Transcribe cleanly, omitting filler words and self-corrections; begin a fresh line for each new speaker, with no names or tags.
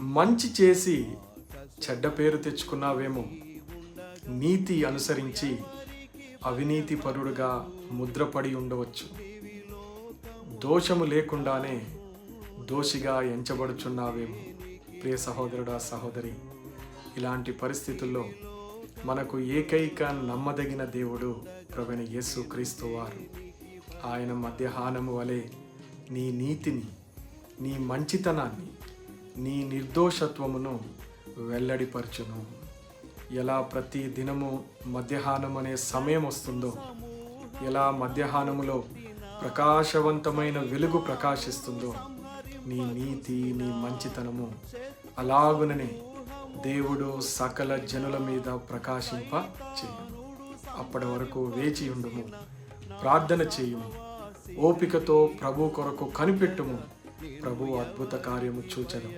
మంచి చేసి చెడ్డ పేరు తెచ్చుకున్నావేమో, నీతి అనుసరించి అవినీతి పరుడుగా ముద్రపడి ఉండవచ్చు. దోషము లేకుండానే దోషిగా ఎంచబడుచున్నావేమో. ప్రియ సహోదరుడా, సహోదరి, ఇలాంటి పరిస్థితుల్లో మనకు ఏకైక నమ్మదగిన దేవుడు ప్రభువైన యేసు క్రీస్తు వారు. ఆయన మధ్యాహ్నము వలె నీ నీతిని, నీ మంచితనాన్ని, నీ నిర్దోషత్వమును వెల్లడిపరచును. ఎలా ప్రతి దినము మధ్యాహ్నం అనే సమయం వస్తుందో, ఎలా మధ్యాహ్నములో ప్రకాశవంతమైన వెలుగు ప్రకాశిస్తుందో, నీ నీతి, నీ మంచితనము అలాగుననే దేవుడు సకల జనుల మీద ప్రకాశింప చేయును. అప్పటి వరకు వేచి ఉండుము, ప్రార్థన చేయుము, ఓపికతో ప్రభు కొరకు కనిపెట్టుము. ప్రభు అద్భుత కార్యము చూచెను.